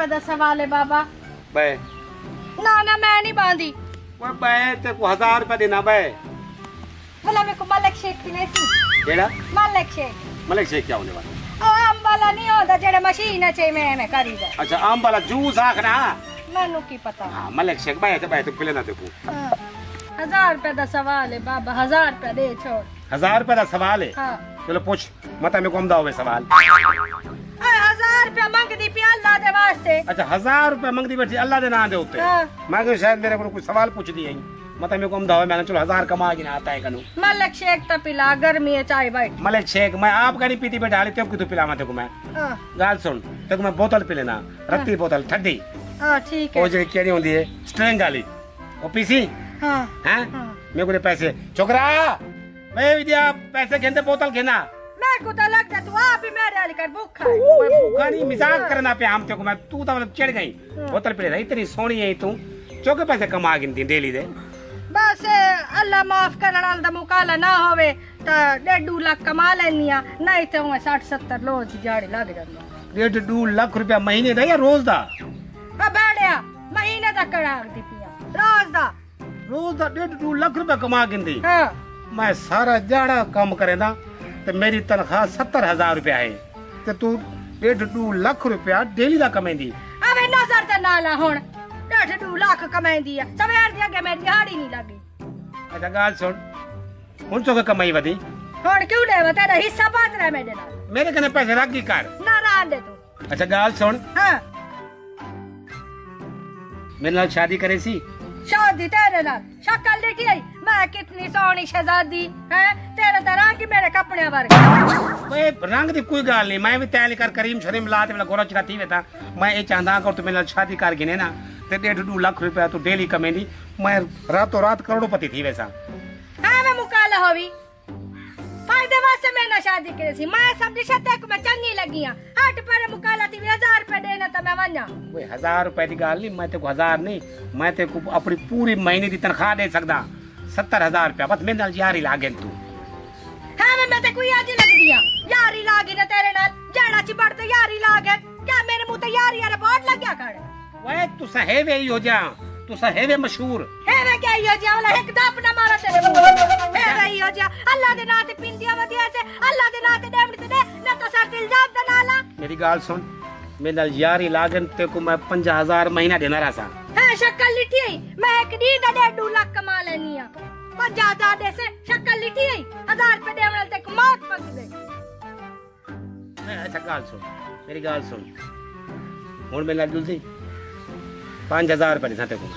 रुपए का सवाल है बाबा। बे ना ना मैं नहीं बांधी। वो बे ते को 1000 रुपए देना बे। भला मेरे को मलिक शेख पीने सी। केड़ा मलिक शेख। मलिक शेख क्या होने वाला? ओ आम वाला नहीं होता जेड़ा मशीन च में करी दे। अच्छा आम वाला जूस आखना। मैनू की पता। हां मलिक शेख बे तो पीले ना देखो। 1000 रुपए का सवाल है बाबा। 1000 रुपए दे छोड़। 1000 रुपए का सवाल है। हाँ। चलो पूछ मत मेरे को हम दाओ सवाल। 1000 रुपया मंग दी पी अल्लाह दे वास्ते। अच्छा 1000 रुपए मंगदी बैठी अल्लाह दे नाम दे उत्ते। हाँ। मैं को शायद मेरे को कुछ सवाल पूछ दिए मत मेरे को हम दाओ मैंने चलो 1000 कमा के ना आता है कनु। मलिक शेख तो पिला गर्मी है चाय बैठ। मलिक शेख मैं आप का नहीं पीती बैठा ली तेको तू पिलावा तेको मैं। हां गाल सुन तेको मैं बोतल पी लेना रत्ती बोतल ठंडी। हां ठीक है। वो जो केड़ी होंदी है स्ट्रेंग वाली वो पीसी। हां हैं मेरे को दे पैसे छोकरा मैं विद्या पैसे घेंदे बोतल घेना। मैं को तो लगता तू आप ही मेरे वाली कर भूखा है। ओए भूखा नहीं मजाक करना पे हम तेको मैं तू तो मतलब चिढ़ गई बोतल पी ले इतनी सोहनी है तू चौके पैसे कमा गिनती डेली दे। बस अल्लाह माफ करने वाला दा मुकाला ना होवे तो 1.5 लाख कमा लेनिया नहीं तो 60-70 रोज की दिहाड़ी लग जांदी। 1.5 लाख रुपया महीने दा या रोज दा? बैठया महीने दा करा दी पिया रोज दा 1.5 लाख रुपया कमा गिनती। हां मैं सारा जाड़ा काम करेंदा ते मेरी तनख्वाह 70,000 रुपया है ते तू 1.5 लाख रुपया डेली दा कमाईंदी। अबे नजर ते नाला हुन 1.5 लाख कमाईंदी है सवेर दी अगे मेरी दिहाड़ी नहीं लगी। अच्छा गाल सुन हुन चोके कमाई वधी हुन क्यों ले तेरा हिस्सा बात रहा मेरे नाल। मेरे कने पैसे रख गी कर ना ना दे तू। अच्छा गाल सुन हां मेरे नाल शादी करे सी। शादी तेरे नाल शक्ल देखी आई मैं कितनी सोहनी शहजादी है तेरे तरह की मेरे कपड़े वर्ग। ओए रंग दी कोई गाल नहीं मैं भी तैयारी कर करीम शरीम ला ते गोरा चिरा थी वेता मैं ये चाहता कर तू मेरे नाल शादी कर गिने ना ते 1.5 लाख रुपया तू डेली कमेंदी मैं रातों रात करोड़पति थी वैसा। हां मैं मुकाला होवी फायदे वास्ते मैं ना शादी करे सी मैं समझी छते को मैं चंगी लगी हां हट पर मुकाला थी 1000 रुपए देना तो मैं वन्ना। ओए 1000 रुपए की गाल नहीं मैं ते को 1000 नहीं मैं ते को अपनी पूरी महीने की तनख्वाह दे सकदा 70,000 रुपया बस मेरे नाल यारी लागे तू। हां मैं ते कोई आज लग दिया यारी लागी ना तेरे नाल जेड़ा ची बढ़ते यारी लागे क्या मेरे मुंह ते यारी यार बोर्ड लग गया कर। ओए तू सहेवे ही हो जा तू सहेवे मशहूर है वे क्या ही हो जा वाला एक दाप ना मारा तेरे मुंह है वे ही हो जा अल्लाह दे नाम ते पिंदिया वदिया से अल्लाह दे नाम ते डेमड़ी ते दे ना तो सर दिल जाब दा नाला। मेरी गाल सुन मेरे नाल यारी लागन ते को मैं 50,000 महीना देना रहा है शक्ल लिठी है मैं एक दी दा 1.5 लाख कमा लेनी है 50,000 दे से शक्ल लिठी है 1000 रुपए देवल ते मौत मंग दे। अच्छा गाल सुन मेरी गाल सुन हुन मेरे नाल जुलदी 5,000 रुपए देना ते को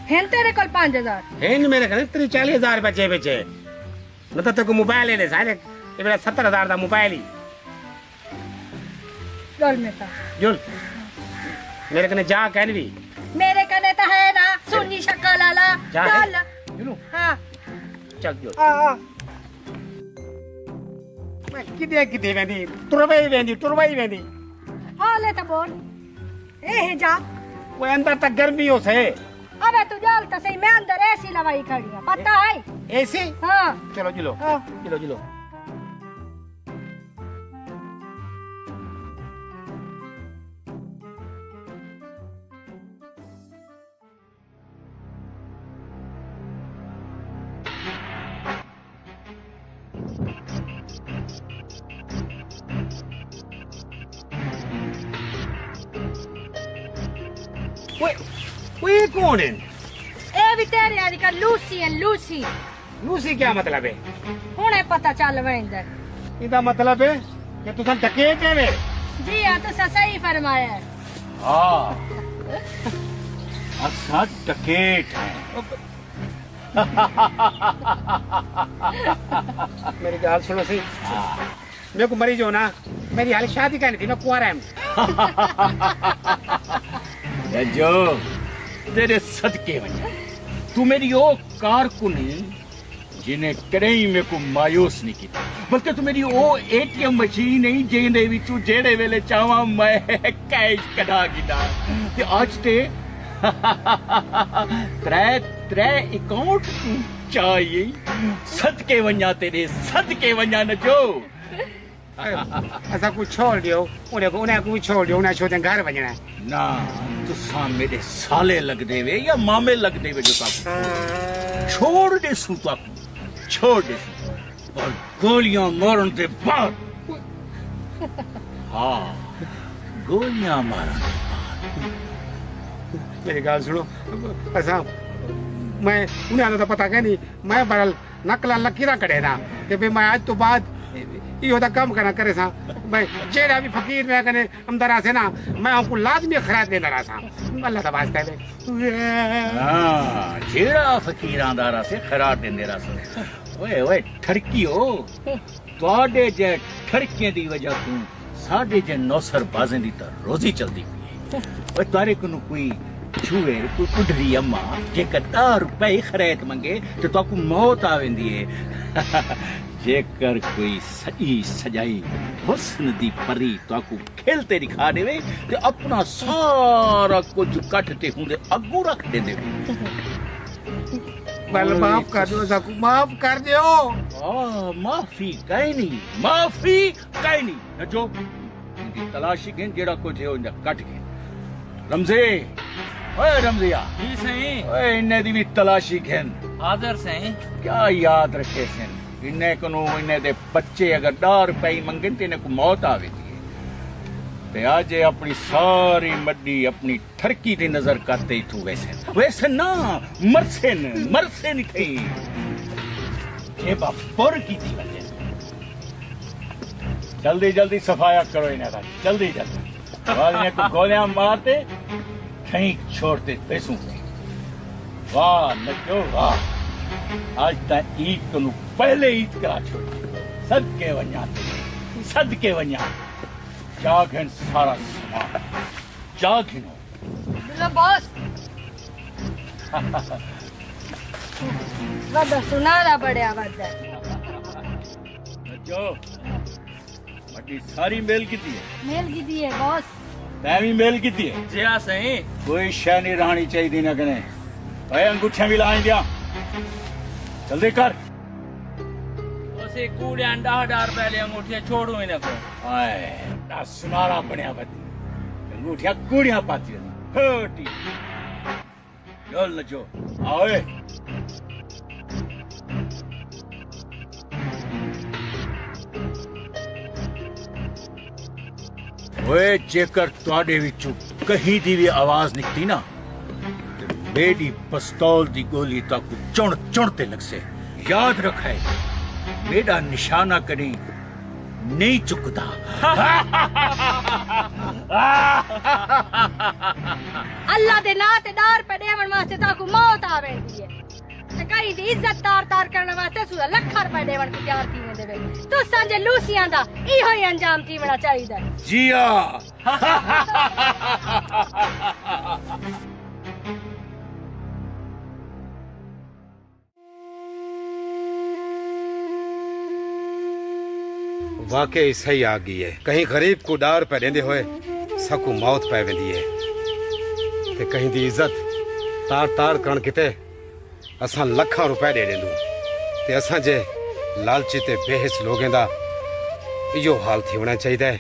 हैं तेरे कोल 5,000 हैं मेरे कने 40,000 रुपए जेब च न तो ते को मोबाइल ले सारे ये मेरा 70,000 दा मोबाइल ही जुल में था जुल मेरे कने जा कहन भी मेरे कने तो है ना सुनी शक्ल वाला चल जुलू हां चल जुल हां मैं किदे वेंदी तुरवाई वेंदी हाले तो बोल ए जा वो अंदर तक गर्मी हो से। अबे तू जाल तो सही मैं अंदर एसी लवाई खड़ी है पता है एसी। हां चलो जिलो हाँ। जिलो वो कौन है? ए भी तेरी यारी का लूसी है लूसी। लूसी क्या मतलब है? हुने पता चल वेंदर। इदा मतलब है कि तू सन डकैत है वे। जी हां तो सही फरमाया है। हां अच्छा डकैत है। मेरी गाल सुनो सी मेरे को मरी जो ना मेरी हाल शादी करनी थी मैं कुंवारा जो तेरे सदके वजह तू मेरी ओ कारकुनी जिन्हें करें मेरे को मायूस नहीं किया बल्कि तू मेरी ओ एटीएम मशीन नहीं जेंदे विचों जेड़े वेले चावा मैं कैश कढा गिदा ते आज ते त्रै अकाउंट चाहिए सदके वन्या तेरे सदके वन्या न जो असां कुछ छोड़ दियो उन्हें कुछ छोड़ दियो उन्हें छोटे घर वजना है ना तुसा मेरे साले लग देवे या मामे लग देवे जो ताकू छोड़ दे सू ताकू छोड़ दे सू और गोलियां मारन दे बाद हाँ गोलियां मारन दे बाद मेरी गाल सुनो असां मैं उन्हें तो पता नहीं मैं बरल नकला लकीरा करे ना कि भाई मैं आज तो बाद यो दा काम करना करे सा मैं जेड़ा भी फकीर मैं कने अंदर आसे ना मैं हमको लाजमी खैरात देना रहा सा अल्लाह दा वास्ता है हां जेड़ा फकीर अंदर आसे खैरात देंदे रहा सा ओए ओए ठरकियो तोड़े जे ठरकियां दी वजह तू साडे जे नौसर बाजें दी तो रोजी चलदी पई ओए तारे को कोई छुए कोई कुडरी अम्मा जेकर 10 रुपए खैरात मंगे तो ताकू मौत आ वेंदी है जेकर कोई सजी सजाई हुस्न दी परी ताकू खेलते दिखा देवे ते अपना सारा कुछ कट ते हुंदे अगू रख देंदे बल माफ कर दो साकू माफ कर दियो माफी काई नहीं जो इनकी तलाशी गेन जेड़ा कुछ है उनका कट के रमजे ओए रमजिया जी सही ओए इन्ने दी भी तलाशी घेन हाजिर सही क्या याद रखे सेन इन्ने को इन्ने दे बच्चे अगर 10 रुपए मंगन ते इन्ने को मौत आवे दी ते आज अपनी सारी मड्डी अपनी ठरकी दी नजर करते तू वैसे ना मरसे नहीं थी ये बापुर की थी वजह जल्दी सफाया करो इन्हें जल्दी बाद इन्हें को गोलियां मारते कहीं छोड़ते पैसों वाह नचो वाह आज तक ईद को पहले ईद करा छोड़ सदके वन्या जागन सारा सामान जागिनो बोलो बॉस वदा सुनारा बड़े वदा नचो मड्डी सारी मेल की दी है बॉस तैं भी मेल की दी है जी हाँ सही कोई शय नहीं रहनी चाहिए ना कने भाई अंगूठियां भी लाई दिया जल्दी कर उसे कूड़े अंडा डार पहले अंगूठियां छोड़ू इन्हें को आए ना सुनारा बनया बदी अंगूठियां कूड़ियां पाती है छोटी चल नचो आओ ओए जेकर तुहाडे विचों कहीं दी भी आवाज निकली ना ते मेरी पिस्तौल दी गोली ताकू चुणते लग से याद रखे मेरा निशाना करी नहीं चुकता अल्लाह दे नाम ते डार पे देवन वास्ते ताकू मौत आवेंदी है ते कई दी इज्जत तार करने वास्ते सुदा लाख रुपए देवन की तैयार थी देवे तो संजे लूसियां दा इहो ही अंजाम थीवना चाहिदा जिया वाकई सही आ गई है कहीं गरीब को डार पे देंदे होए सकू मौत पै वेंदी है ते कहीं दी इज्जत तार करण किते असां लखां रुपए दे देंदू ते असां जे लालची ते बेहिस लोगें दा इहो हाल थी होना चाहिए।